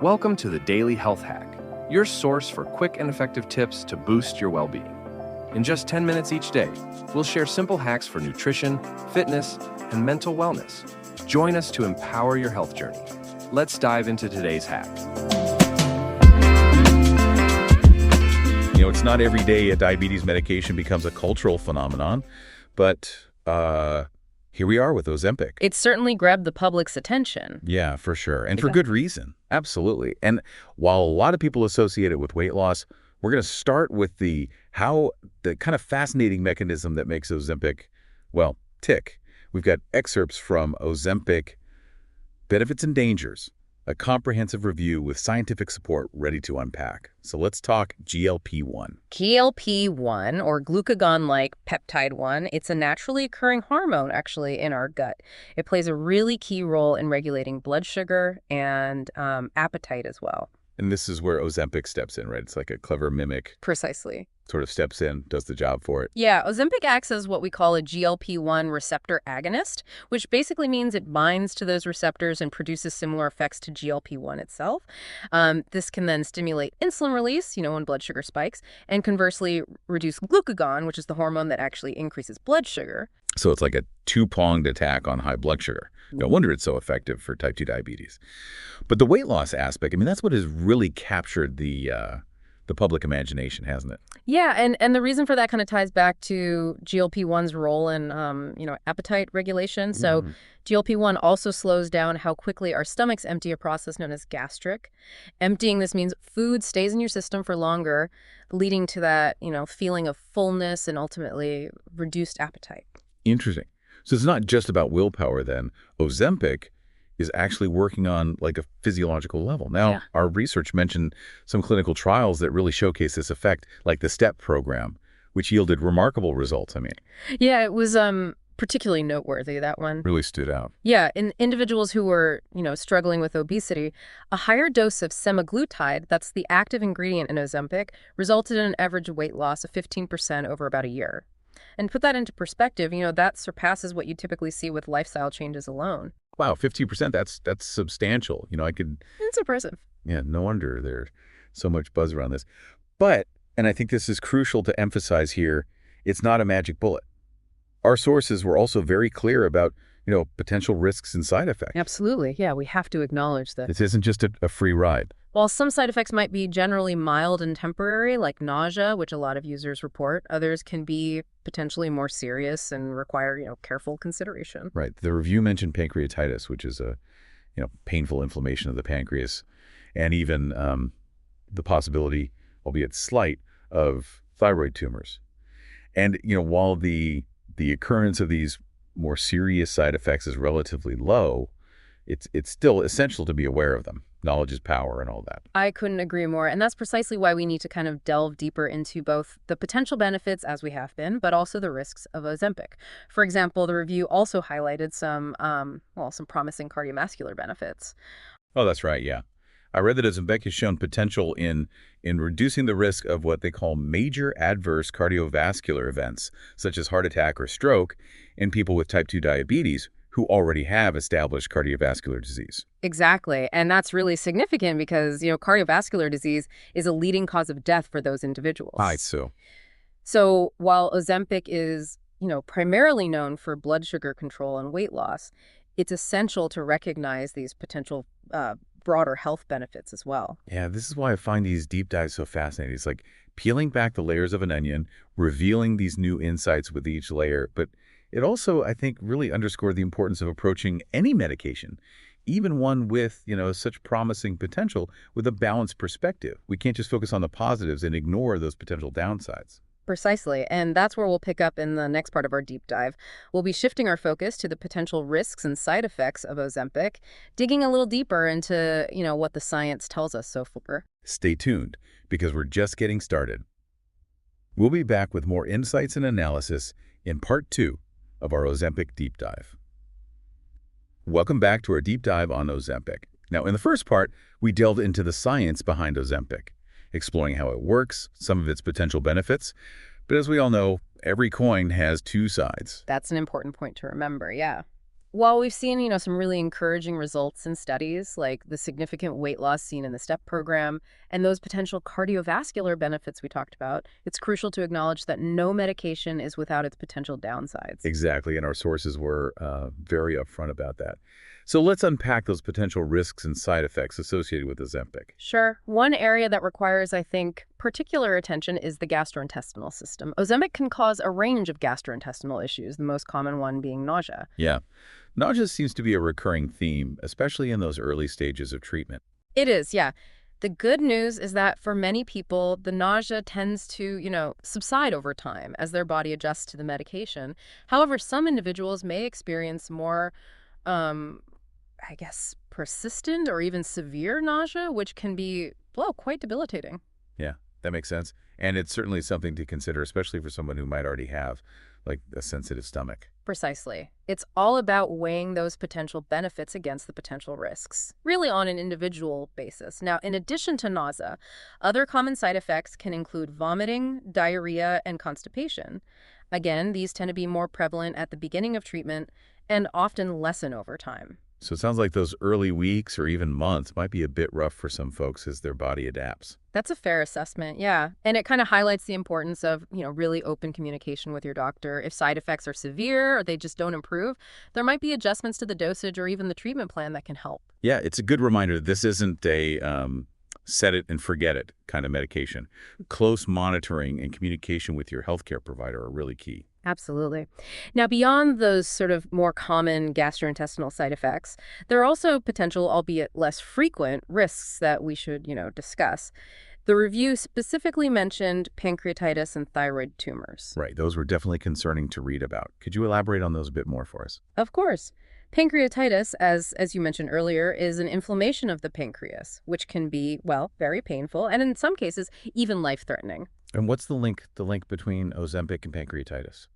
Welcome to the Daily Health Hack, your source for quick and effective tips to boost your well-being. In just 10 minutes each day, we'll share simple hacks for nutrition, fitness, and mental wellness. Join us to empower your health journey. Let's dive into today's hack. It's not every day a diabetes medication becomes a cultural phenomenon, but here we are with Ozempic. It certainly grabbed the public's attention. Yeah, for sure. And for good reason. Absolutely. And while a lot of people associate it with weight loss, we're going to start with the kind of fascinating mechanism that makes Ozempic, well, tick. We've got excerpts from Ozempic, Benefits and Dangers, a comprehensive review with scientific support ready to unpack. So let's talk GLP-1. GLP-1, or glucagon-like peptide 1, it's a naturally occurring hormone, actually, in our gut. It plays a really key role in regulating blood sugar and appetite as well. And this is where Ozempic steps in, right? It's like a clever mimic. Precisely. Sort of steps in, does the job for it. Yeah, Ozempic acts as what we call a GLP-1 receptor agonist, which basically means it binds to those receptors and produces similar effects to GLP-1 itself. This can then stimulate insulin release, when blood sugar spikes, and conversely reduce glucagon, which is the hormone that actually increases blood sugar. So it's like a two-pronged attack on high blood sugar. No wonder it's so effective for type 2 diabetes. But the weight loss aspect, that's what has really captured the public imagination, hasn't it? Yeah, and the reason for that kind of ties back to GLP-1's role in, appetite regulation. So GLP-1 also slows down how quickly our stomachs empty a process known as gastric. Emptying this means food stays in your system for longer, leading to that, feeling of fullness and ultimately reduced appetite. Interesting. So it's not just about willpower then. Ozempic is actually working on like a physiological level. Now, Our research mentioned some clinical trials that really showcase this effect, like the STEP program, which yielded remarkable results. Yeah, it was particularly noteworthy, that one. Really stood out. Yeah, in individuals who were, struggling with obesity, a higher dose of semaglutide, that's the active ingredient in Ozempic, resulted in an average weight loss of 15% over about a year. And put that into perspective, that surpasses what you typically see with lifestyle changes alone. Wow, 15%, that's substantial. It's impressive. Yeah, no wonder there's so much buzz around this. But, and I think this is crucial to emphasize here, it's not a magic bullet. Our sources were also very clear about, potential risks and side effects. Absolutely. Yeah, we have to acknowledge that. This isn't just a free ride. While some side effects might be generally mild and temporary, like nausea, which a lot of users report, others can be potentially more serious and require, careful consideration. Right. The review mentioned pancreatitis, which is a, painful inflammation of the pancreas, and even the possibility, albeit slight, of thyroid tumors. And, while the occurrence of these more serious side effects is relatively low, it's still essential to be aware of them. Knowledge is power and all that. I couldn't agree more. And that's precisely why we need to kind of delve deeper into both the potential benefits, as we have been, but also the risks of Ozempic. For example, the review also highlighted some promising cardiovascular benefits. Oh, that's right, yeah. I read that Ozempic has shown potential in reducing the risk of what they call major adverse cardiovascular events, such as heart attack or stroke, in people with type 2 diabetes who already have established cardiovascular disease. Exactly. And that's really significant because, cardiovascular disease is a leading cause of death for those individuals. Right, so while Ozempic is, primarily known for blood sugar control and weight loss, it's essential to recognize these potential broader health benefits as well. Yeah, this is why I find these deep dives so fascinating. It's like peeling back the layers of an onion, revealing these new insights with each layer, but it also, I think, really underscored the importance of approaching any medication, even one with, such promising potential, with a balanced perspective. We can't just focus on the positives and ignore those potential downsides. Precisely. And that's where we'll pick up in the next part of our deep dive. We'll be shifting our focus to the potential risks and side effects of Ozempic, digging a little deeper into, what the science tells us so far. Stay tuned, because we're just getting started. We'll be back with more insights and analysis in part 2 of our Ozempic deep dive. Welcome back to our deep dive on Ozempic. Now, in the first part, we delved into the science behind Ozempic, exploring how it works, some of its potential benefits. But as we all know, every coin has two sides. That's an important point to remember, yeah. While we've seen, some really encouraging results in studies, like the significant weight loss seen in the STEP program and those potential cardiovascular benefits we talked about, it's crucial to acknowledge that no medication is without its potential downsides. Exactly, and our sources were very upfront about that. So let's unpack those potential risks and side effects associated with Ozempic. Sure. One area that requires, I think, particular attention is the gastrointestinal system. Ozempic can cause a range of gastrointestinal issues, the most common one being nausea. Yeah. Nausea seems to be a recurring theme, especially in those early stages of treatment. It is, yeah. The good news is that for many people, the nausea tends to, subside over time as their body adjusts to the medication. However, some individuals may experience more, I guess, persistent or even severe nausea, which can be, well, quite debilitating. Yeah, that makes sense. And it's certainly something to consider, especially for someone who might already have, like, a sensitive stomach. Precisely. It's all about weighing those potential benefits against the potential risks, really on an individual basis. Now, in addition to nausea, other common side effects can include vomiting, diarrhea, and constipation. Again, these tend to be more prevalent at the beginning of treatment and often lessen over time. So it sounds like those early weeks or even months might be a bit rough for some folks as their body adapts. That's a fair assessment, yeah. And it kind of highlights the importance of, really open communication with your doctor. If side effects are severe or they just don't improve, there might be adjustments to the dosage or even the treatment plan that can help. Yeah, it's a good reminder that this isn't a set it and forget it kind of medication. Close monitoring and communication with your healthcare provider are really key. Absolutely. Now, beyond those sort of more common gastrointestinal side effects, there are also potential, albeit less frequent, risks that we should, discuss. The review specifically mentioned pancreatitis and thyroid tumors. Right, those were definitely concerning to read about. Could you elaborate on those a bit more for us? Of course. Pancreatitis, as you mentioned earlier, is an inflammation of the pancreas, which can be, well, very painful and in some cases even life-threatening. And what's the link between Ozempic and pancreatitis?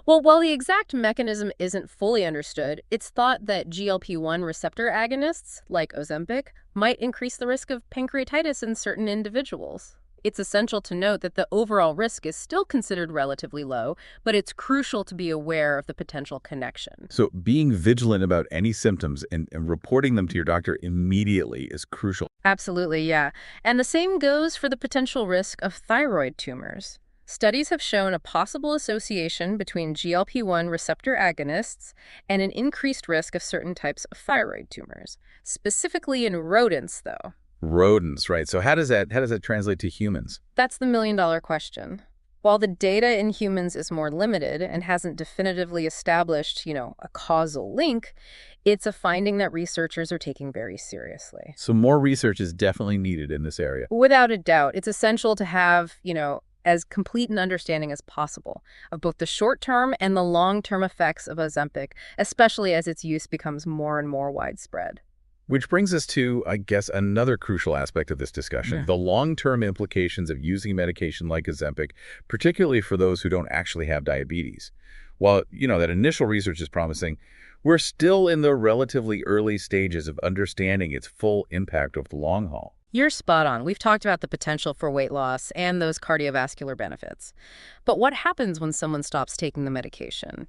Well, while the exact mechanism isn't fully understood, it's thought that GLP-1 receptor agonists, like Ozempic, might increase the risk of pancreatitis in certain individuals. It's essential to note that the overall risk is still considered relatively low, but it's crucial to be aware of the potential connection. So being vigilant about any symptoms and reporting them to your doctor immediately is crucial. Absolutely, yeah. And the same goes for the potential risk of thyroid tumors. Studies have shown a possible association between GLP-1 receptor agonists and an increased risk of certain types of thyroid tumors, specifically in rodents, though. Rodents, right. So how does that translate to humans? That's the million-dollar question. While the data in humans is more limited and hasn't definitively established, a causal link, it's a finding that researchers are taking very seriously. So more research is definitely needed in this area. Without a doubt, it's essential to have, as complete an understanding as possible of both the short-term and the long-term effects of Ozempic, especially as its use becomes more and more widespread. Which brings us to, I guess, another crucial aspect of this discussion, the long-term implications of using medication like Ozempic, particularly for those who don't actually have diabetes. While, that initial research is promising, we're still in the relatively early stages of understanding its full impact over the long haul. You're spot on. We've talked about the potential for weight loss and those cardiovascular benefits. But what happens when someone stops taking the medication?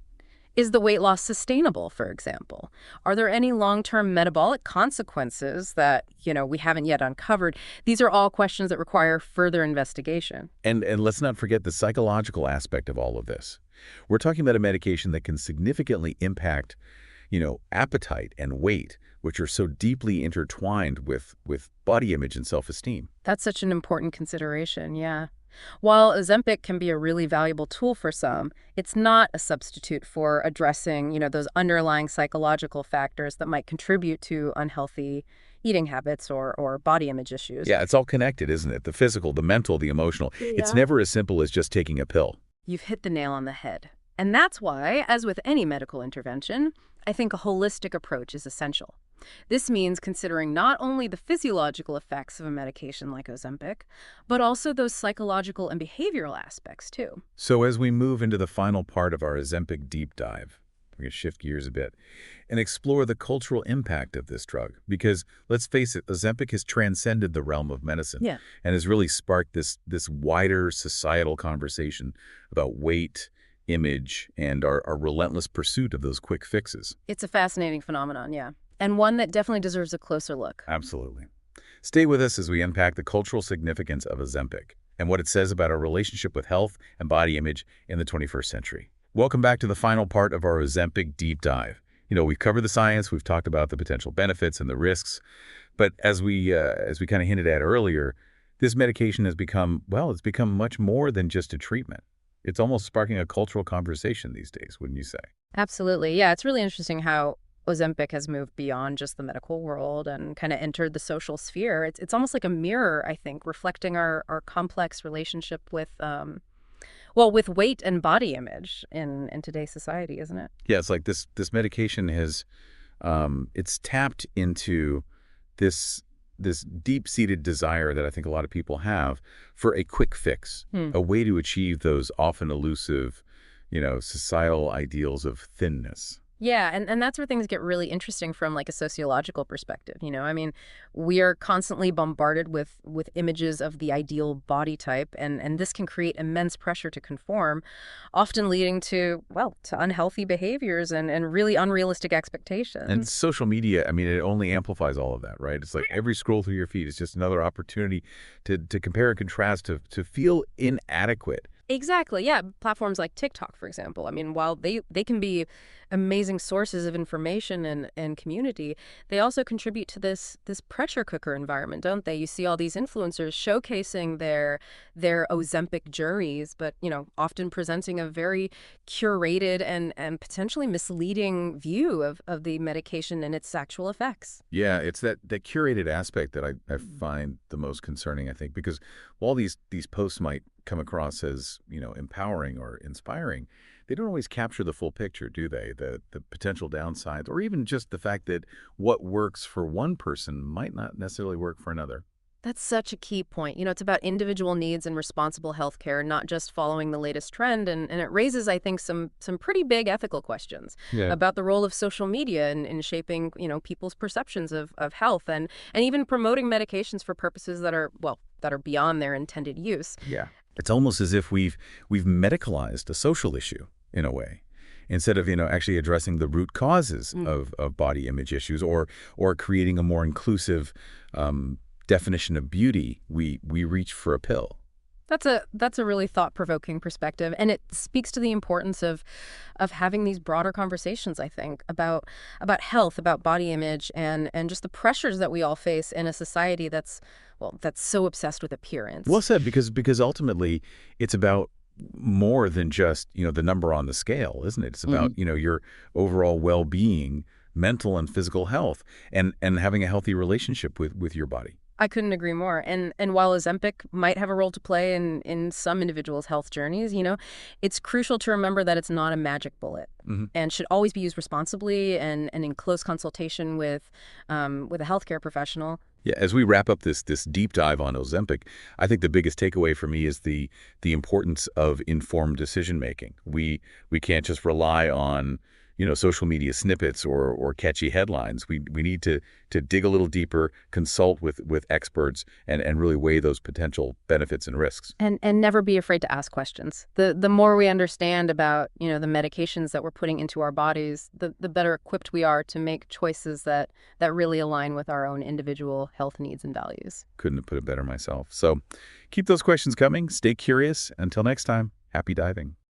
Is the weight loss sustainable, for example? Are there any long-term metabolic consequences that, we haven't yet uncovered? These are all questions that require further investigation. And let's not forget the psychological aspect of all of this. We're talking about a medication that can significantly impact, appetite and weight, which are so deeply intertwined with body image and self-esteem. That's such an important consideration, yeah. While Ozempic can be a really valuable tool for some, it's not a substitute for addressing, those underlying psychological factors that might contribute to unhealthy eating habits or body image issues. Yeah, it's all connected, isn't it? The physical, the mental, the emotional. Yeah. It's never as simple as just taking a pill. You've hit the nail on the head. And that's why, as with any medical intervention, I think a holistic approach is essential. This means considering not only the physiological effects of a medication like Ozempic, but also those psychological and behavioral aspects, too. So as we move into the final part of our Ozempic deep dive, we're going to shift gears a bit and explore the cultural impact of this drug. Because, let's face it, Ozempic has transcended the realm of medicine and has really sparked this wider societal conversation about weight image and our relentless pursuit of those quick fixes. It's a fascinating phenomenon, yeah. And one that definitely deserves a closer look. Absolutely. Stay with us as we unpack the cultural significance of Ozempic and what it says about our relationship with health and body image in the 21st century. Welcome back to the final part of our Ozempic deep dive. We've covered the science, we've talked about the potential benefits and the risks, but as we kind of hinted at earlier, this medication has become, well, it's become much more than just a treatment. It's almost sparking a cultural conversation these days, wouldn't you say? Absolutely. Yeah, it's really interesting how Ozempic has moved beyond just the medical world and kind of entered the social sphere. It's almost like a mirror, I think, reflecting our complex relationship with with weight and body image in today's society, isn't it? Yeah, it's like this medication has it's tapped into this deep-seated desire that I think a lot of people have for a quick fix, a way to achieve those often elusive, societal ideals of thinness. Yeah, and that's where things get really interesting from like a sociological perspective, I mean, we are constantly bombarded with images of the ideal body type, and this can create immense pressure to conform, often leading to unhealthy behaviors and really unrealistic expectations. And social media, I mean, it only amplifies all of that, right? It's like every scroll through your feed is just another opportunity to compare and contrast, to feel inadequate. Exactly. Yeah. Platforms like TikTok, for example. I mean, while they can be amazing sources of information and community, they also contribute to this pressure cooker environment, don't they? You see all these influencers showcasing their Ozempic journeys, but, often presenting a very curated and potentially misleading view of the medication and its actual effects. Yeah, it's that curated aspect that I find the most concerning, I think, because while these posts might come across as, empowering or inspiring, they don't always capture the full picture, do they? The potential downsides, or even just the fact that what works for one person might not necessarily work for another. That's such a key point. It's about individual needs and responsible healthcare, not just following the latest trend. And it raises, I think, some pretty big ethical questions about the role of social media in shaping, people's perceptions of health and even promoting medications for purposes that are beyond their intended use. Yeah. It's almost as if we've medicalized a social issue in a way, instead of actually addressing the root causes of body image issues or creating a more inclusive definition of beauty. We reach for a pill. That's a really thought-provoking perspective, and it speaks to the importance of having these broader conversations, I think, about health, about body image, and just the pressures that we all face in a society that's so obsessed with appearance. Well said, because ultimately it's about more than just, the number on the scale, isn't it? It's about, your overall well-being, mental and physical health, and having a healthy relationship with your body. I couldn't agree more. And while Ozempic might have a role to play in some individuals' health journeys, it's crucial to remember that it's not a magic bullet and should always be used responsibly and in close consultation with a healthcare professional. Yeah, as we wrap up this deep dive on Ozempic, I think the biggest takeaway for me is the importance of informed decision making. We can't just rely on social media snippets or catchy headlines. We need to dig a little deeper, consult with experts, and really weigh those potential benefits and risks. And never be afraid to ask questions. The more we understand about, the medications that we're putting into our bodies, the better equipped we are to make choices that really align with our own individual health needs and values. Couldn't have put it better myself. So keep those questions coming. Stay curious. Until next time, happy diving.